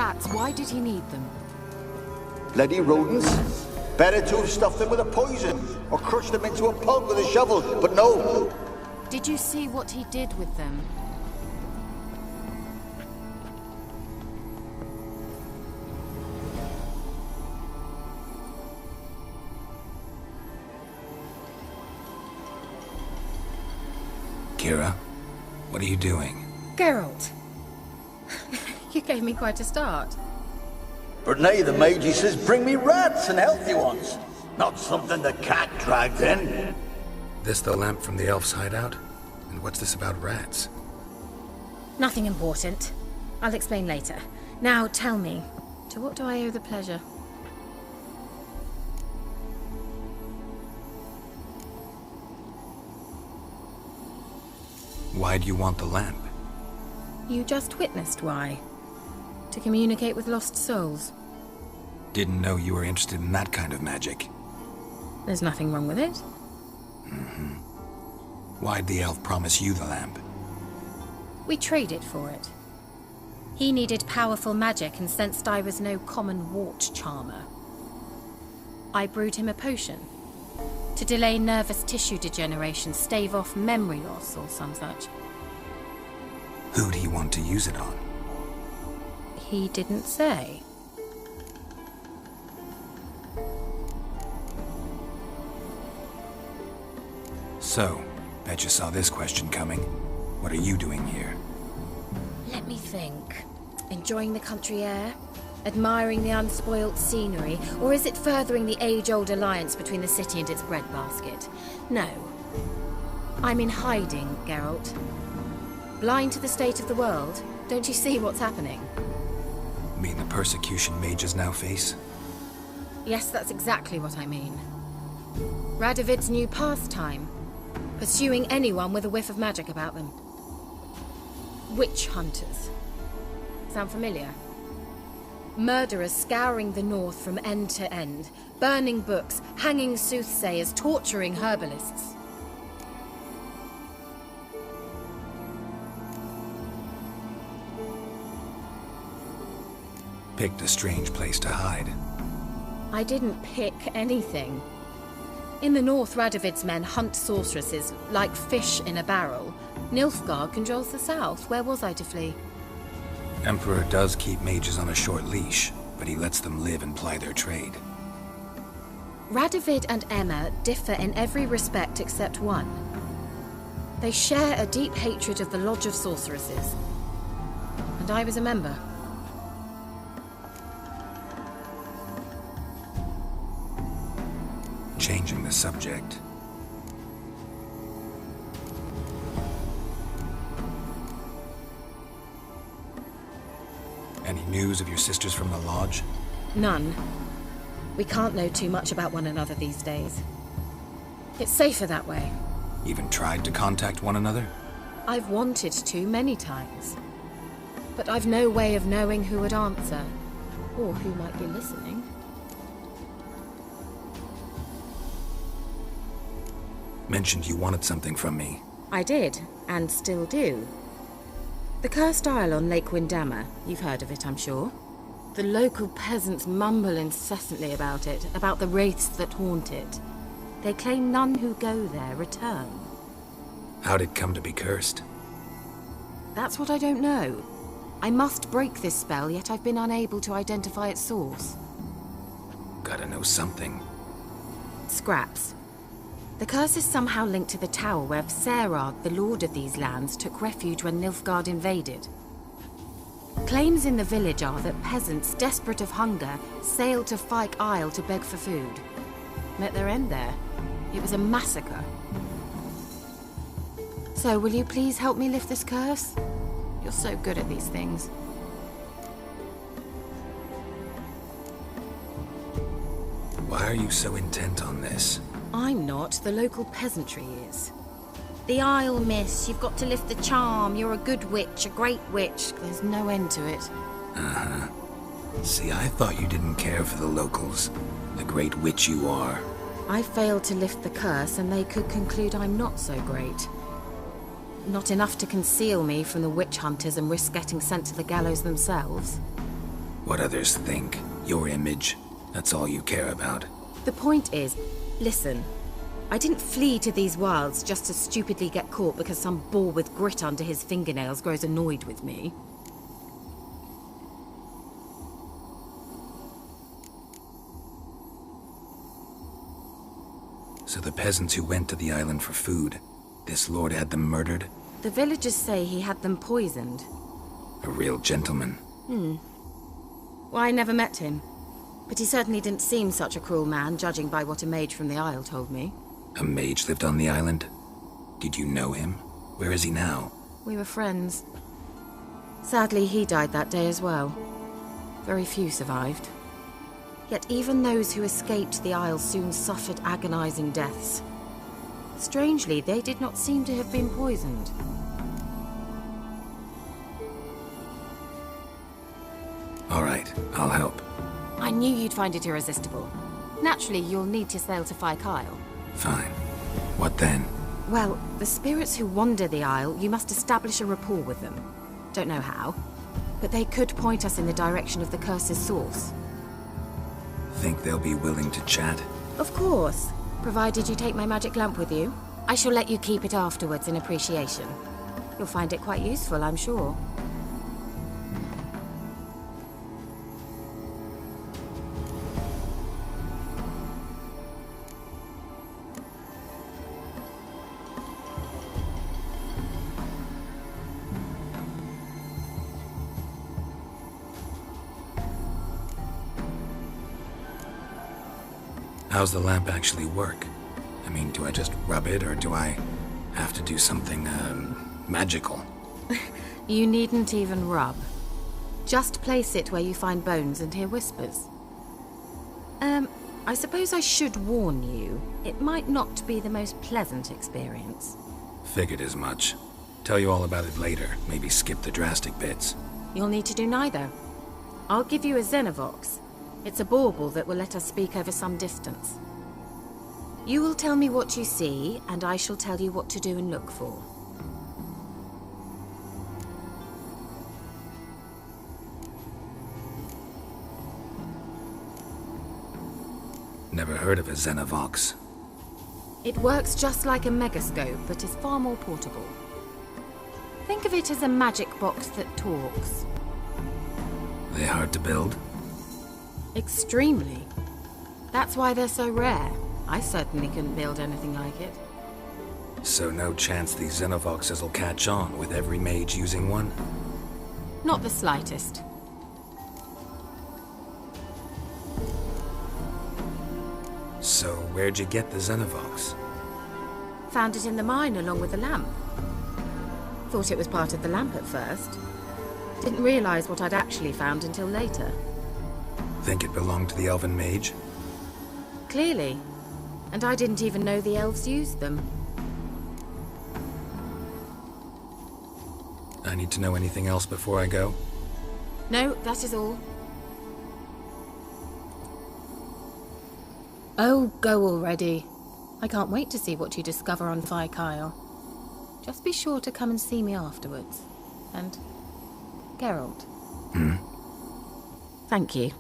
rats, why did he need them? Bloody rodents. Better to have stuffed them with a poison, or crushed them into a pulp with a shovel, but no. Did you see what he did with them? Ciri, what are you doing? Geralt. You gave me quite a start. But now the mage says bring me rats and healthy ones. Not something the cat dragged in. This the lamp from the elf's hideout? And what's this about rats? Nothing important. I'll explain later. Now tell me, to what do I owe the pleasure? Why do you want the lamp? You just witnessed why. To communicate with lost souls. Didn't know you were interested in that kind of magic. There's nothing wrong with it. Why'd the elf promise you the lamp? We traded for it. He needed powerful magic and sensed I was no common wart charmer. I brewed him a potion. To delay nervous tissue degeneration, stave off memory loss or some such. Who'd he want to use it on? He didn't say. So, bet you saw this question coming. What are you doing here? Let me think. Enjoying the country air? Admiring the unspoilt scenery? Or is it furthering the age-old alliance between the city and its breadbasket? No. I'm in hiding, Geralt. Blind to the state of the world? Don't you see what's happening? Mean the persecution mages now face? Yes, that's exactly what I mean. Radovid's new pastime. Pursuing anyone with a whiff of magic about them. Witch hunters. Sound familiar? Murderers scouring the north from end to end, burning books, hanging soothsayers, torturing herbalists. Picked a strange place to hide. I didn't pick anything. In the north, Radovid's men hunt sorceresses like fish in a barrel. Nilfgaard controls the south. Where was I to flee? Emperor does keep mages on a short leash, but he lets them live and ply their trade. Radovid and Emma differ in every respect except one. They share a deep hatred of the Lodge of Sorceresses. And I was a member. Changing the subject. Any news of your sisters from the lodge? None. We can't know too much about one another these days. It's safer that way. Even tried to contact one another? I've wanted to many times. But I've no way of knowing who would answer. Or who might be listening. Mentioned you wanted something from me. I did, and still do. The cursed isle on Lake Windammer. You've heard of it, I'm sure. The local peasants mumble incessantly about it, about the wraiths that haunt it. They claim none who go there return. How'd it come to be cursed? That's what I don't know. I must break this spell, yet I've been unable to identify its source. Gotta know something. Scraps. The curse is somehow linked to the tower where Serard, the lord of these lands, took refuge when Nilfgaard invaded. Claims in the village are that peasants, desperate of hunger, sailed to Fyke Isle to beg for food. Met their end there. It was a massacre. So, will you please help me lift this curse? You're so good at these things. Why are you so intent on this? I'm not. The local peasantry is. The Isle, miss. You've got to lift the charm. You're a good witch, a great witch. There's no end to it. Uh-huh. See, I thought you didn't care for the locals. The great witch you are. I failed to lift the curse, and they could conclude I'm not so great. Not enough to conceal me from the witch hunters and risk getting sent to the gallows themselves. What others think. Your image. That's all you care about. The point is, listen, I didn't flee to these wilds just to stupidly get caught because some boar with grit under his fingernails grows annoyed with me. So the peasants who went to the island for food, this lord had them murdered? The villagers say he had them poisoned. A real gentleman. Well, I never met him. But he certainly didn't seem such a cruel man, judging by what a mage from the Isle told me. A mage lived on the island? Did you know him? Where is he now? We were friends. Sadly, he died that day as well. Very few survived. Yet even those who escaped the Isle soon suffered agonizing deaths. Strangely, they did not seem to have been poisoned. All right, I'll help. I knew you'd find it irresistible. Naturally, you'll need to sail to Kyle. Fine. What then? Well, the spirits who wander the Isle, you must establish a rapport with them. Don't know how, but they could point us in the direction of the curse's source. Think they'll be willing to chat? Of course, provided you take my magic lamp with you. I shall let you keep it afterwards in appreciation. You'll find it quite useful, I'm sure. How's the lamp actually work? I mean, do I just rub it, or do I have to do something, magical? You needn't even rub. Just place it where you find bones and hear whispers. I suppose I should warn you, it might not be the most pleasant experience. Figured as much. Tell you all about it later, maybe skip the drastic bits. You'll need to do neither. I'll give you a Xenovox. It's a bauble that will let us speak over some distance. You will tell me what you see, and I shall tell you what to do and look for. Never heard of a Xenovox. It works just like a megascope, but is far more portable. Think of it as a magic box that talks. They hard to build? Extremely. That's why they're so rare. I certainly couldn't build anything like it. So no chance these Xenovoxes will catch on with every mage using one? Not the slightest. So where'd you get the Xenovox? Found it in the mine along with the lamp. Thought it was part of the lamp at first. Didn't realize what I'd actually found until later. Think it belonged to the elven mage? Clearly. And I didn't even know the elves used them. I need to know anything else before I go? No, that is all. Oh, go already. I can't wait to see what you discover on Kyle. Just be sure to come and see me afterwards. And Geralt. Thank you.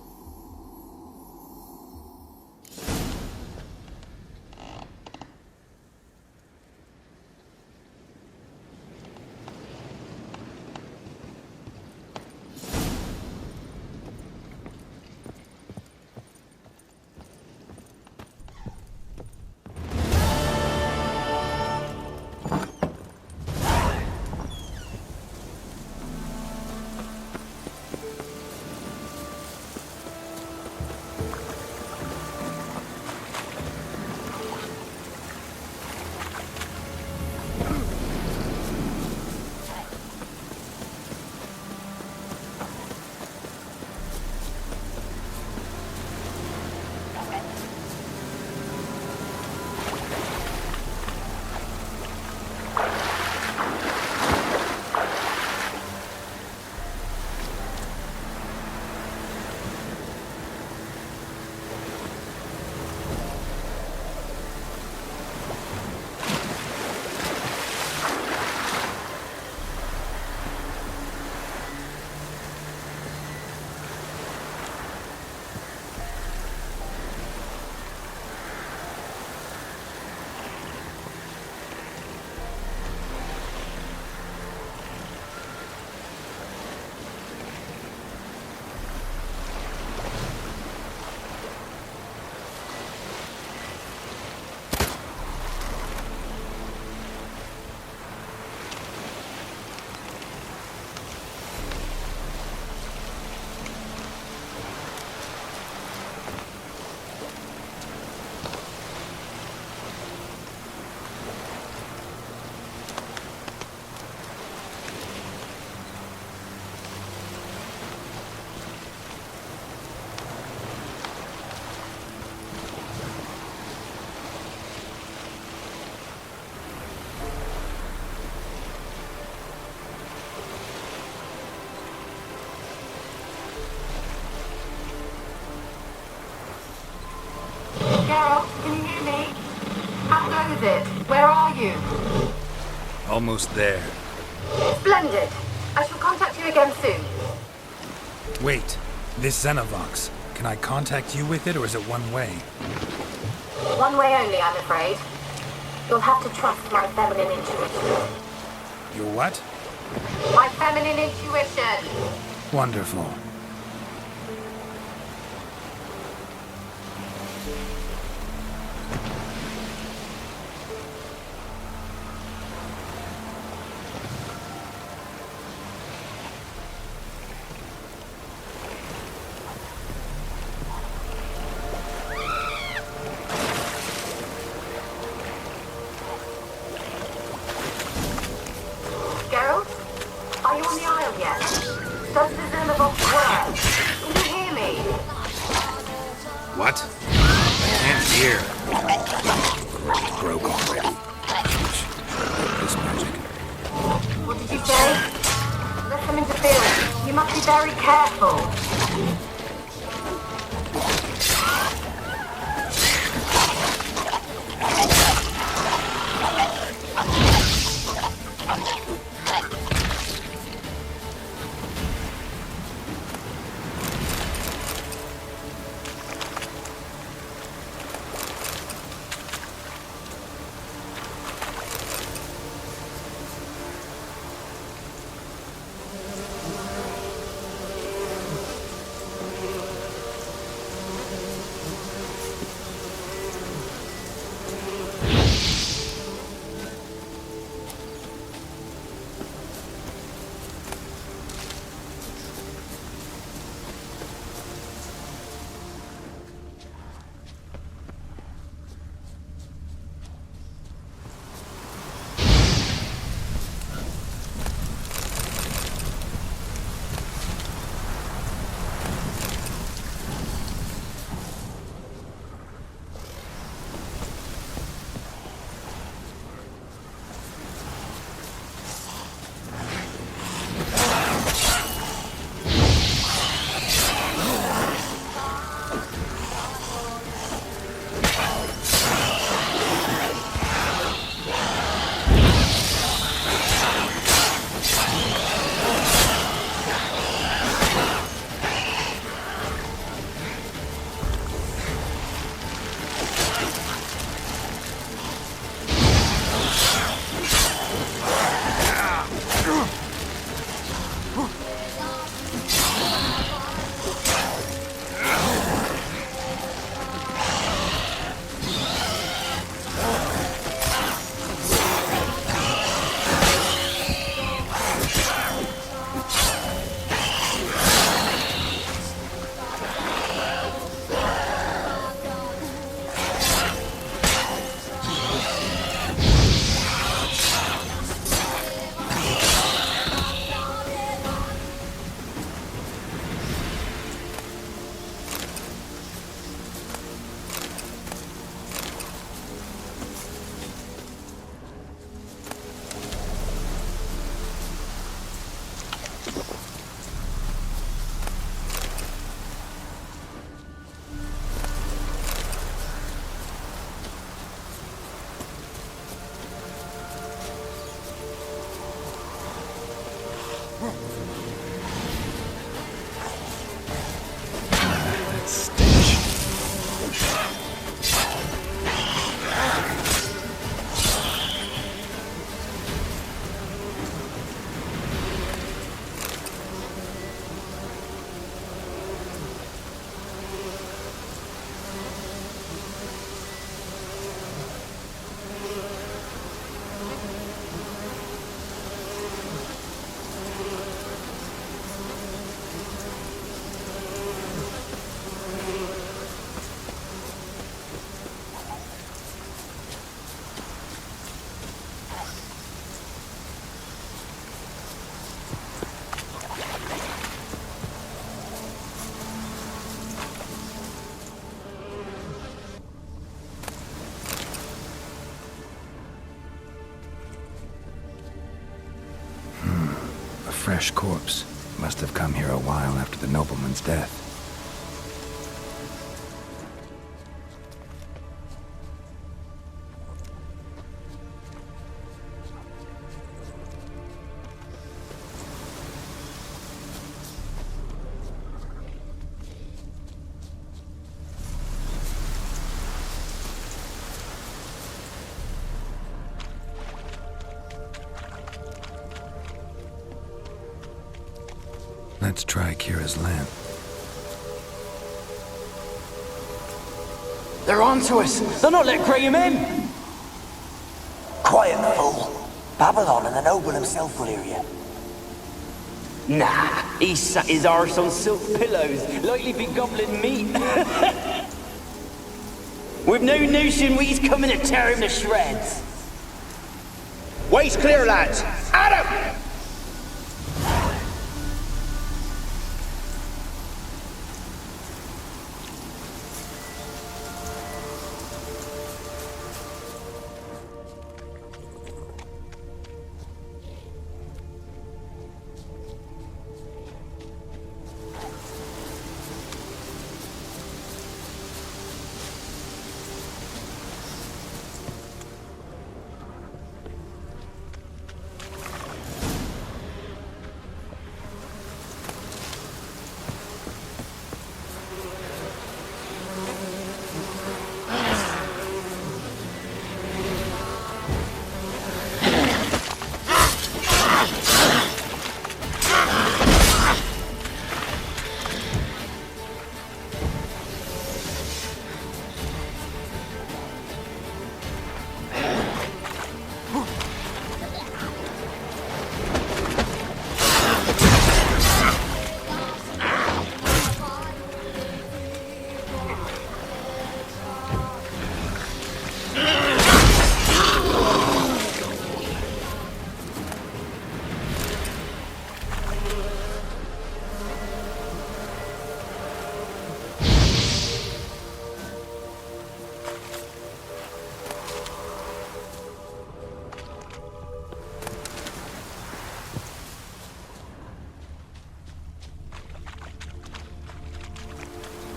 How is it? Where are you? Almost there. Splendid. I shall contact you again soon. Wait, this Xenovox. Can I contact you with it, or is it one way? One way only, I'm afraid. You'll have to trust my feminine intuition. Your what? My feminine intuition! Wonderful. Geralt? Are you on the Isle yet? Does the Xenovox work? Can you hear me? What? I can't hear. Broke already. This magic. What did you say? There's some interference. You must be very careful. fresh corpse. Must have come here a while after the nobleman's death. Let's try Kira's lamp. They're onto us! They'll not let Graham in! Quiet, fool. Babylon and the noble himself will hear you. Nah, he sat his arse on silk pillows, likely be gobbling meat. We've no notion we's coming to tear him to shreds. Way's clear, lads! At him!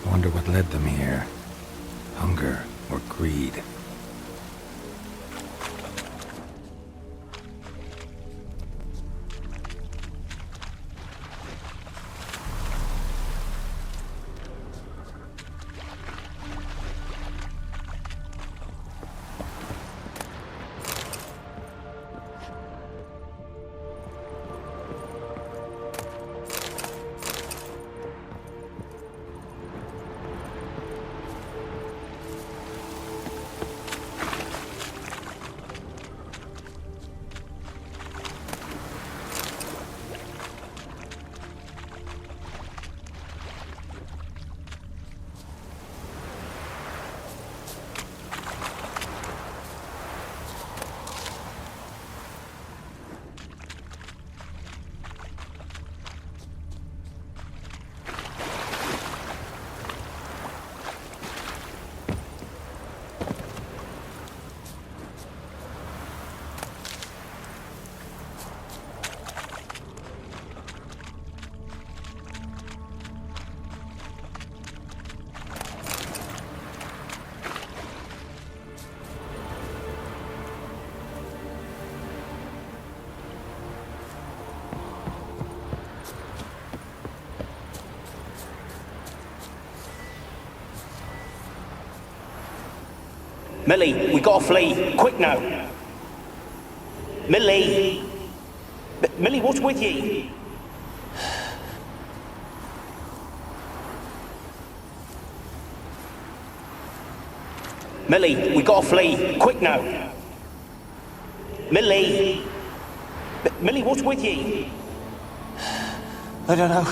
Wonder what led them here. Hunger or greed? Millie, we gotta flee. Quick now. Millie! Millie, what's with ye? Millie, we gotta flee. Quick now. Millie! Millie, what's with ye? I don't know.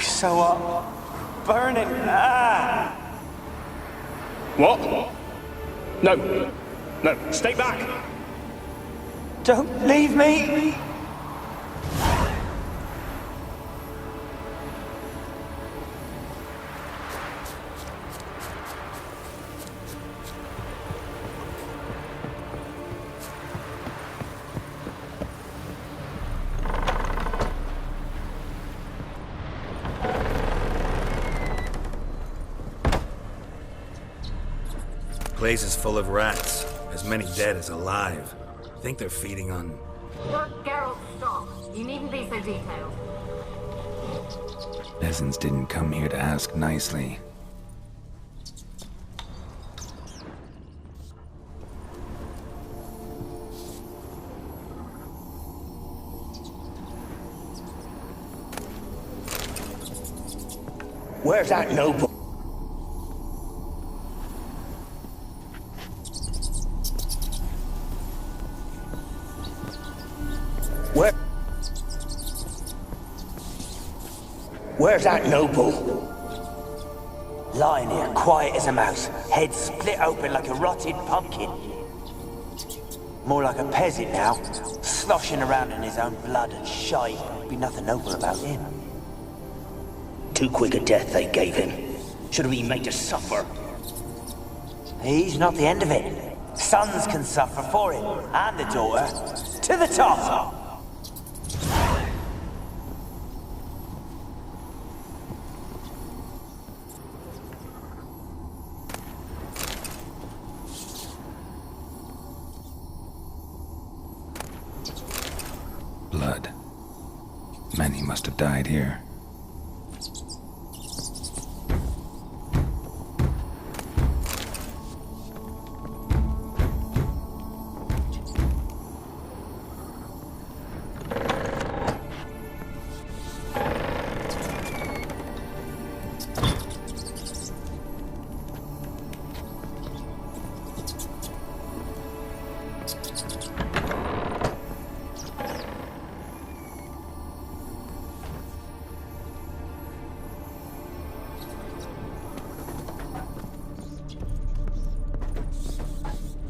So what? Burning. Ah! What? No. No, stay back. Don't leave me! Place is full of rats. As many dead as alive. Think they're feeding on... Look, Geralt, stop. You needn't be so detailed. Peasants didn't come here to ask nicely. Where's that noble? Where's that noble? Lying here, quiet as a mouse, head split open like a rotted pumpkin. More like a peasant now, sloshing around in his own blood and shite. Be nothing noble about him. Too quick a death they gave him. Should have been made to suffer. He's not the end of it. Sons can suffer for him, and the daughter. To the top! Blood. Many must have died here.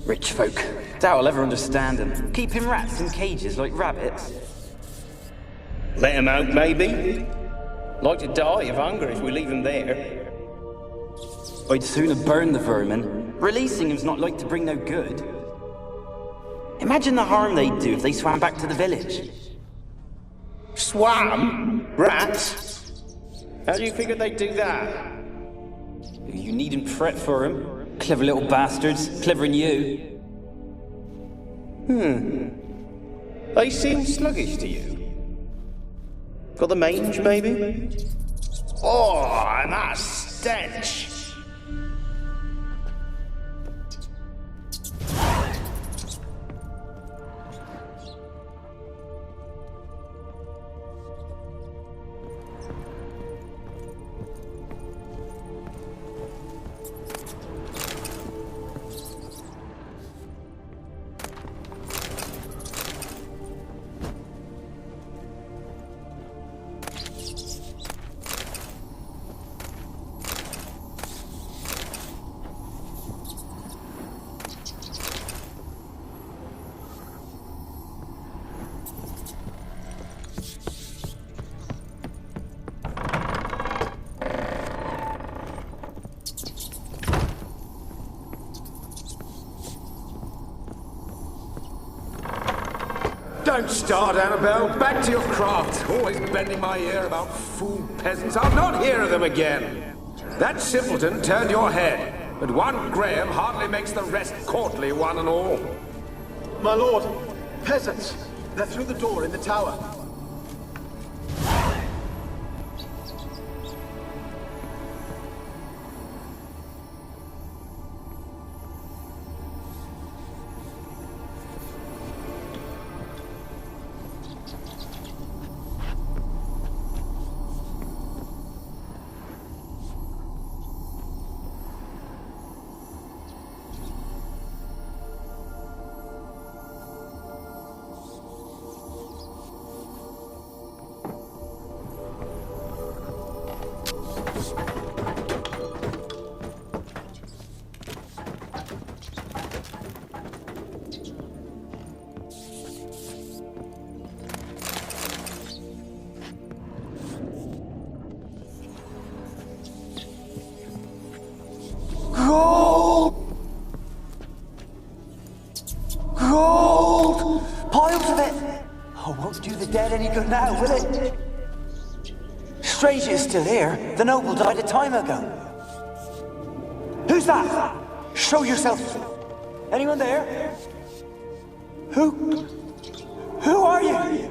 Rich folk. Doubt I'll ever understand them. Keeping rats in cages like rabbits. Let him out, maybe? Like to die of hunger if we leave him there. I'd sooner burn the vermin. Releasing him's not like to bring no good. Imagine the harm they'd do if they swam back to the village. Swam? Rats? How do you figure they'd do that? You needn't fret for him. Clever little bastards, clever'n you. They seem sluggish to you. Got the mange, maybe? Oh, and that stench! Don't start, Annabelle. Back to your craft. Always bending my ear about fool peasants. I'll not hear of them again. That simpleton turned your head, but one Graham hardly makes the rest courtly, one and all. My lord, peasants. They're through the door in the tower. Gold! Gold! Piles of it! Oh, won't do the dead any good now, will it? Strange it's still here. The noble died a time ago. Who's that? Show yourself. Anyone there? Who are you?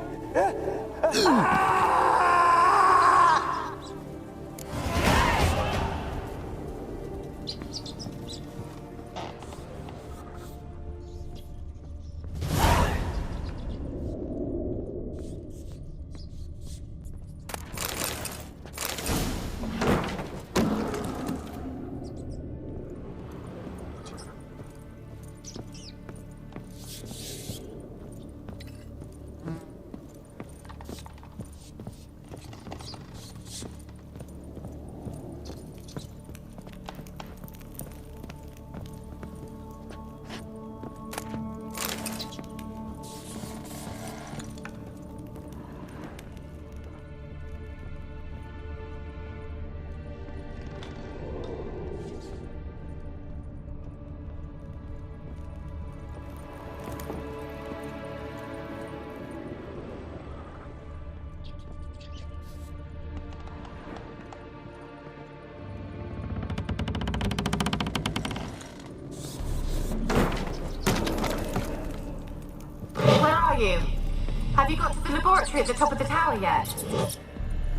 you? Have you got to the laboratory at the top of the tower yet?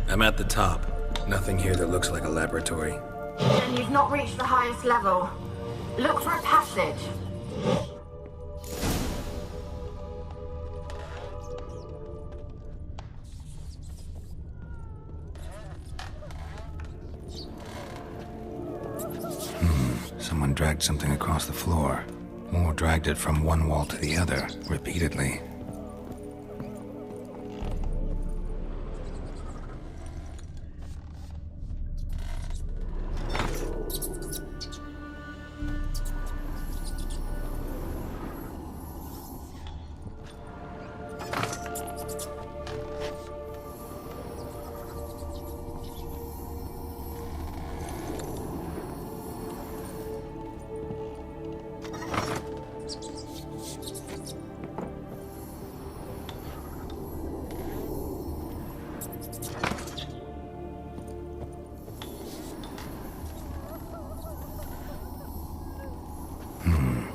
I'm at the top. Nothing here that looks like a laboratory. Then you've not reached the highest level. Look for a passage. Someone dragged something across the floor. Or dragged it from one wall to the other, repeatedly.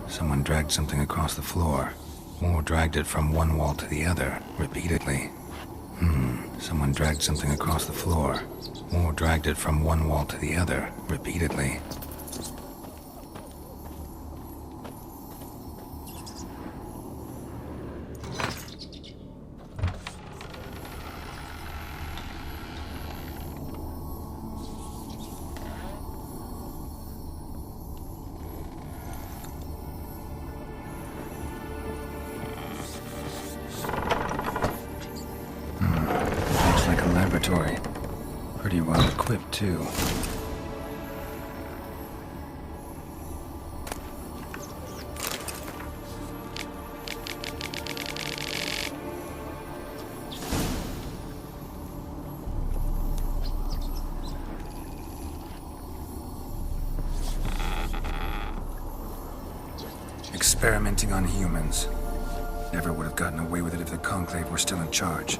Someone dragged something across the floor, or dragged it from one wall to the other, repeatedly. Someone dragged something across the floor, or dragged it from one wall to the other, repeatedly. Laboratory. Pretty well equipped, too. Experimenting on humans. Never would have gotten away with it if the Conclave were still in charge.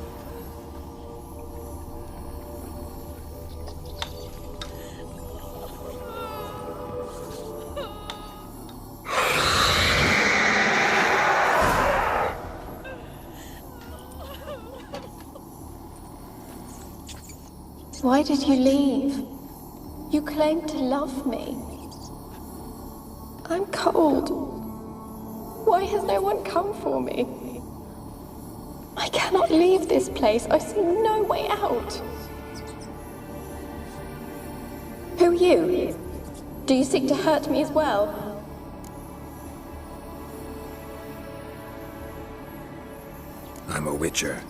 Why did you leave? You claimed to love me. I'm cold. Why has no one come for me? I cannot leave this place. I see no way out. Who are you? Do you seek to hurt me as well? I'm a Witcher.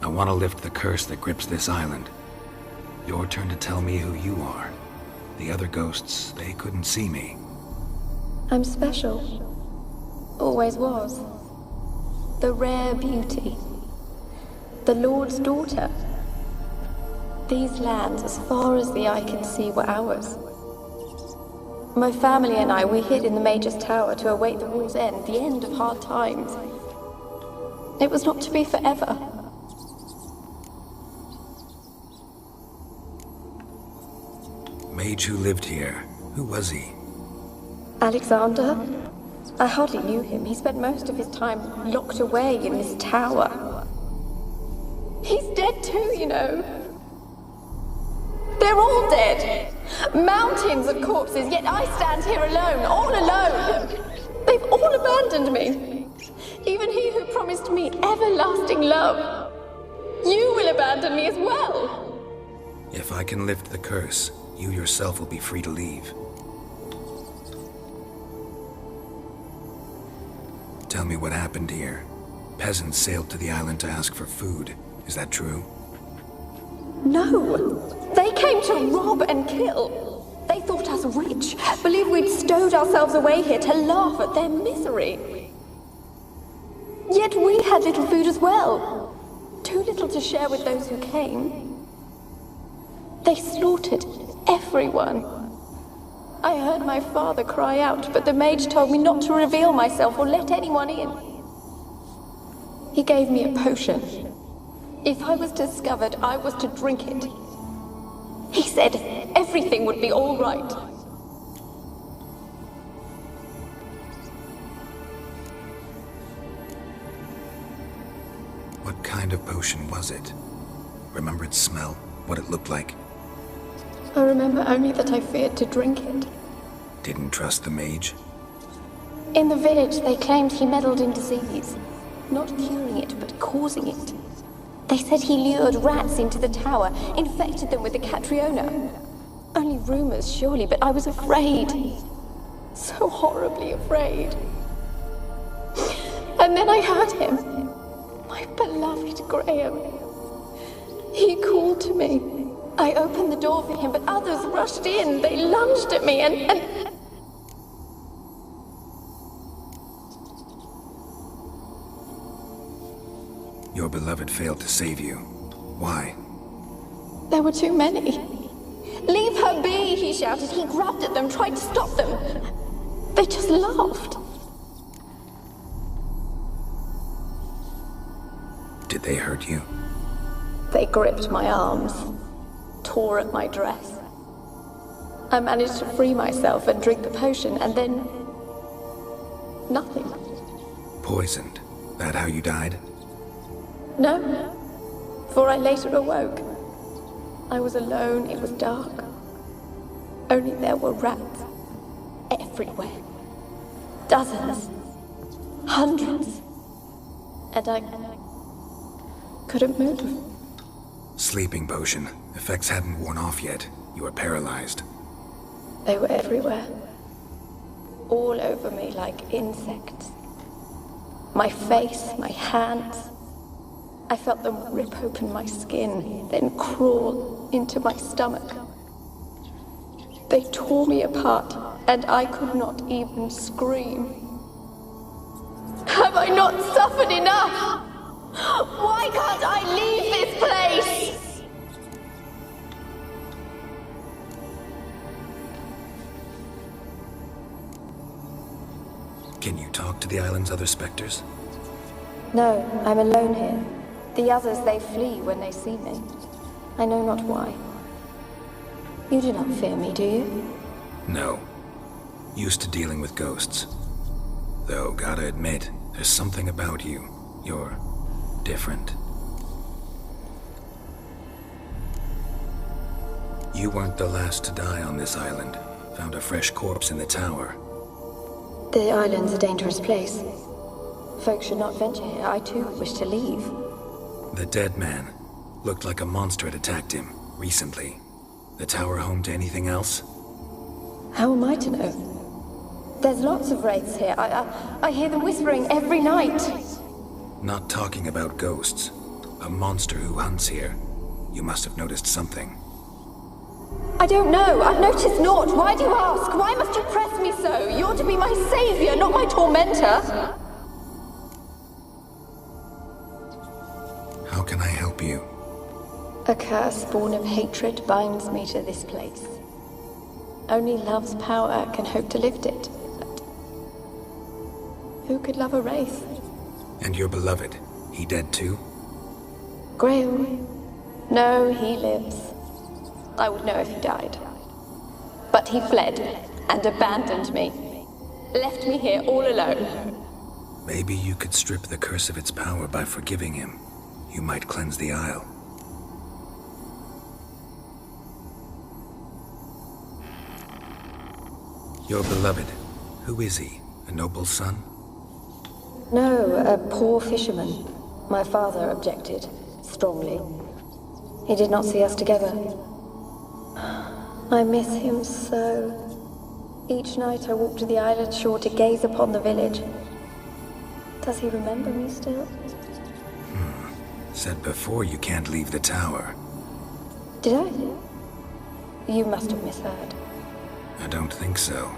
I want to lift the curse that grips this island. Your turn to tell me who you are. The other ghosts, they couldn't see me. I'm special. Always was. The rare beauty. The Lord's daughter. These lands, as far as the eye can see, were ours. My family and I, we hid in the Mage's Tower to await the war's end, the end of hard times. It was not to be forever. Mage who lived here. Who was he? Alexander? I hardly knew him. He spent most of his time locked away in this tower. He's dead too, you know. They're all dead. Mountains of corpses, yet I stand here alone, all alone. They've all abandoned me. Even he who promised me everlasting love. You will abandon me as well. If I can lift the curse, you yourself will be free to leave. Tell me what happened here. Peasants sailed to the island to ask for food. Is that true? No. They came to rob and kill. They thought us rich, believed we'd stowed ourselves away here to laugh at their misery. Yet we had little food as well. Too little to share with those who came. They slaughtered everyone. I heard my father cry out, but the mage told me not to reveal myself or let anyone in. He gave me a potion. If I was discovered, I was to drink it. He said everything would be all right. kind of potion was it? Remember its smell? What it looked like? I remember only that I feared to drink it. Didn't trust the mage? In the village, they claimed he meddled in disease. Not curing it, but causing it. They said he lured rats into the tower, infected them with the Catriona. Only rumors, surely, but I was afraid. So horribly afraid. And then I heard him. My beloved Graham. He called to me. I opened the door for him, but others rushed in. They lunged at me and... Your beloved failed to save you. Why? There were too many. Leave her be, he shouted. He grabbed at them, tried to stop them. They just laughed. Did they hurt you? They gripped my arms, tore at my dress. I managed to free myself and drink the potion, and then... nothing. Poisoned? That how you died? No, for I later awoke. I was alone, it was dark. Only there were rats. Everywhere. Dozens. Hundreds. And I couldn't move. Sleeping potion. Effects hadn't worn off yet. You were paralyzed. They were everywhere. All over me like insects. My face, my hands. I felt them rip open my skin, then crawl into my stomach. They tore me apart, and I could not even scream. Have I not suffered enough? Why can't I leave this place? Can you talk to the island's other specters? No, I'm alone here. The others, they flee when they see me. I know not why. You do not fear me, do you? No. Used to dealing with ghosts. Though, gotta admit, there's something about you. You're different. You weren't the last to die on this island. Found a fresh corpse in the tower. The island's a dangerous place. Folks should not venture here. I too wish to leave. The dead man. Looked like a monster had attacked him, recently. The tower home to anything else? How am I to know? There's lots of wraiths here. I hear them whispering every night. Not talking about ghosts. A monster who hunts here. You must have noticed something. I don't know. I've noticed naught. Why do you ask? Why must you press me so? You're to be my savior, not my tormentor. How can I help you? A curse born of hatred binds me to this place. Only love's power can hope to lift it. But who could love a wraith? And your beloved, he dead too? Graham? No, he lives. I would know if he died. But he fled and abandoned me. Left me here all alone. Maybe you could strip the curse of its power by forgiving him. You might cleanse the Isle. Your beloved, who is he? A noble son? No, a poor fisherman. My father objected, strongly. He did not see us together. I miss him so. Each night I walk to the island shore to gaze upon the village. Does he remember me still? Said before you can't leave the tower. Did I? You must have misheard. I don't think so.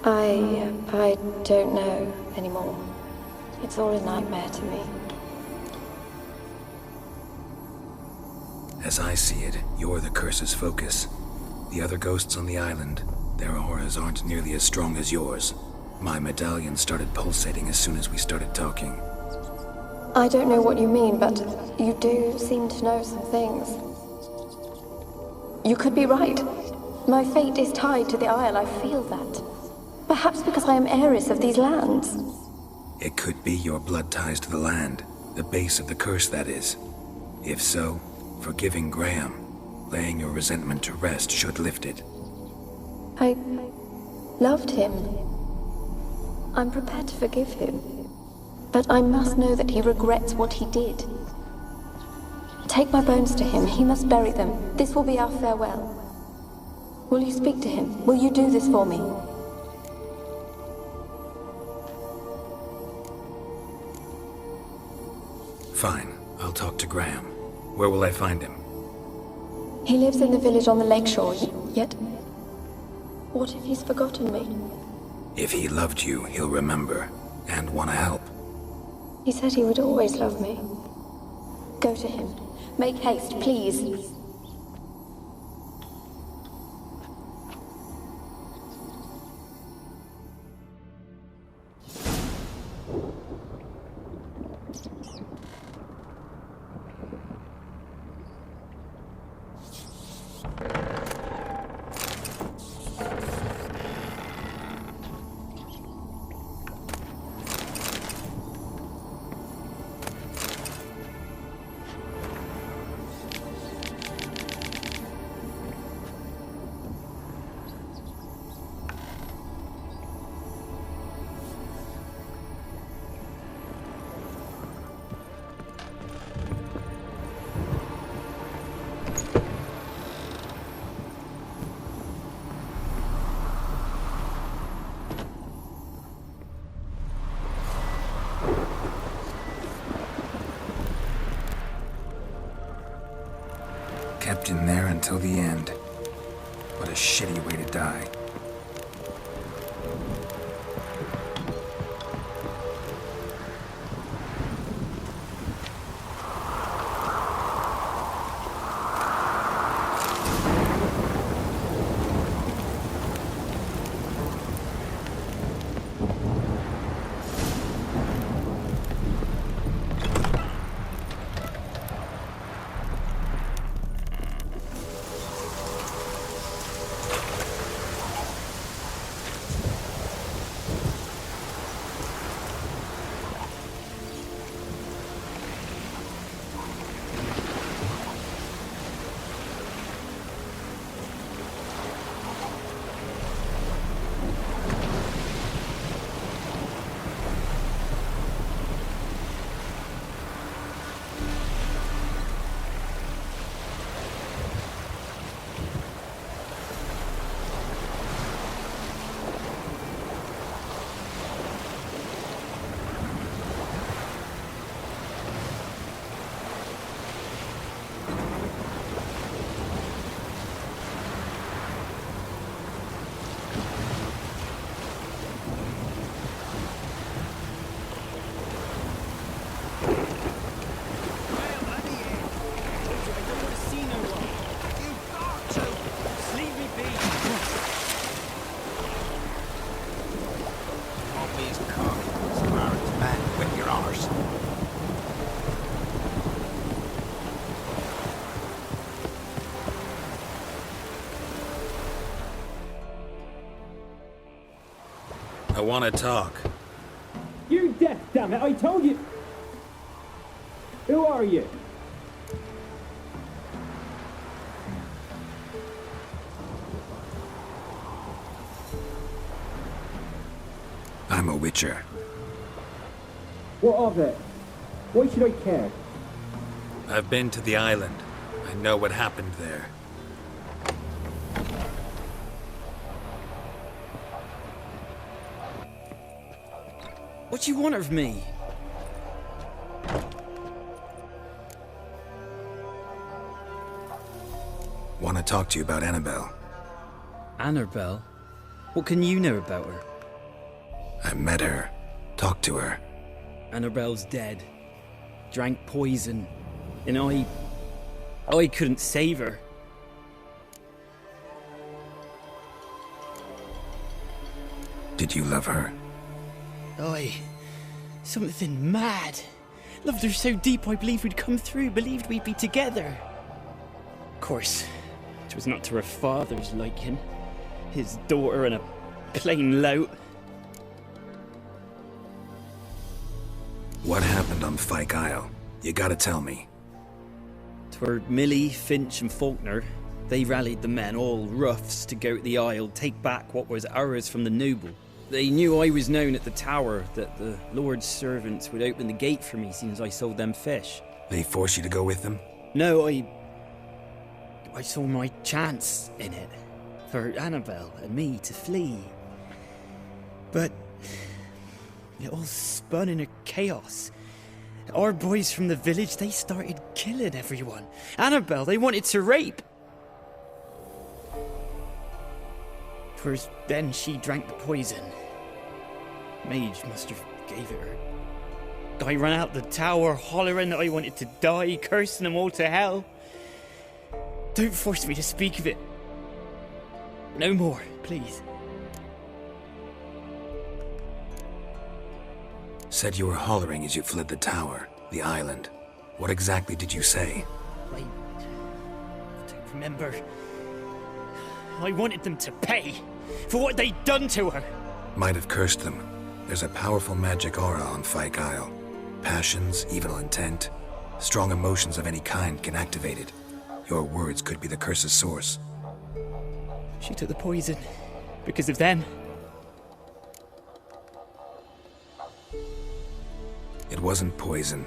I don't know anymore. It's all a nightmare to me. As I see it, you're the curse's focus. The other ghosts on the island, their auras aren't nearly as strong as yours. My medallion started pulsating as soon as we started talking. I don't know what you mean, but you do seem to know some things. You could be right. My fate is tied to the Isle, I feel that. Perhaps because I am heiress of these lands. It could be your blood ties to the land. The base of the curse, that is. If so, forgiving Graham, laying your resentment to rest should lift it. I loved him. I'm prepared to forgive him. But I must know that he regrets what he did. Take my bones to him. He must bury them. This will be our farewell. Will you speak to him? Will you do this for me? Fine. I'll talk to Graham. Where will I find him? He lives in the village on the lakeshore, yet... What if he's forgotten me? If he loved you, he'll remember, and want to help. He said he would always love me. Go to him. Make haste, please. Kept in there until the end. What a shitty way to die. I want to talk. You're deaf, damn it! I told you! Who are you? I'm a witcher. What of it? Why should I care? I've been to the island. I know what happened there. What do you want of me? Want to talk to you about Annabelle. Annabelle? What can you know about her? I met her. Talked to her. Annabelle's dead. Drank poison. And I couldn't save her. Did you love her? Something mad. Loved her so deep I believed we'd come through, believed we'd be together. Of course, it was not to her father's liking. His daughter and a plain lout. What happened on on Fyke Isle? You gotta tell me. 'Twere Millie, Finch and Faulkner. They rallied the men, all roughs, to go to the Isle, take back what was ours from the noble. They knew I was known at the tower, that the Lord's servants would open the gate for me since I sold them fish. They force you to go with them? No, I saw my chance in it, for Annabelle and me to flee. But it all spun in a chaos. Our boys from the village, they started killing everyone. Annabelle, they wanted to rape. 'Twas then she drank the poison. Mage must have gave it her. I ran out the tower, hollering that I wanted to die, cursing them all to hell. Don't force me to speak of it. No more, please. Said you were hollering as you fled the tower, the island. What exactly did you say? I don't remember. I wanted them to pay for what they'd done to her. Might have cursed them. There's a powerful magic aura on Fyke Isle. Passions, evil intent, strong emotions of any kind can activate it. Your words could be the curse's source. She took the poison because of them. It wasn't poison.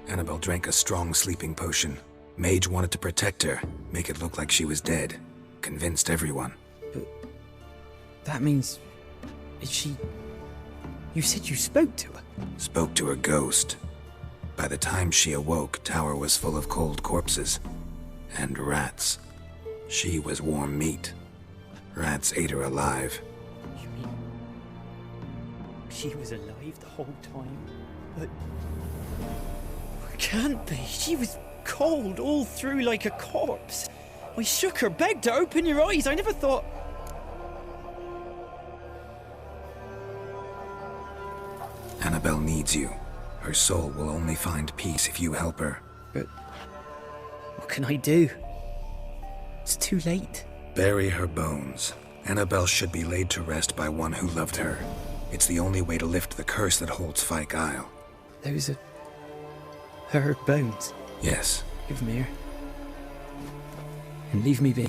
Annabelle drank a strong sleeping potion. Mage wanted to protect her, make it look like she was dead. Convinced everyone. But that means... is she... You said you spoke to her? Spoke to her ghost. By the time she awoke, tower was full of cold corpses. And rats. She was warm meat. Rats ate her alive. You mean... she was alive the whole time? But... it can't be. She was cold all through like a corpse. I shook her, begged her, open your eyes. I never thought... Annabelle needs you. Her soul will only find peace if you help her. But... what can I do? It's too late. Bury her bones. Annabelle should be laid to rest by one who loved her. It's the only way to lift the curse that holds Fyke Isle. Those are... her bones? Yes. Give them here. And leave me be.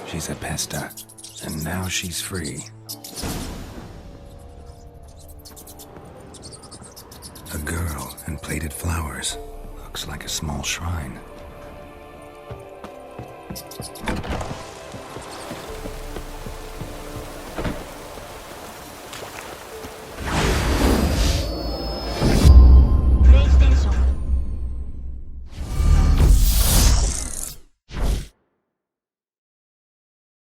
She's a pesta, and now she's free. A girl and plated flowers. Looks like a small shrine.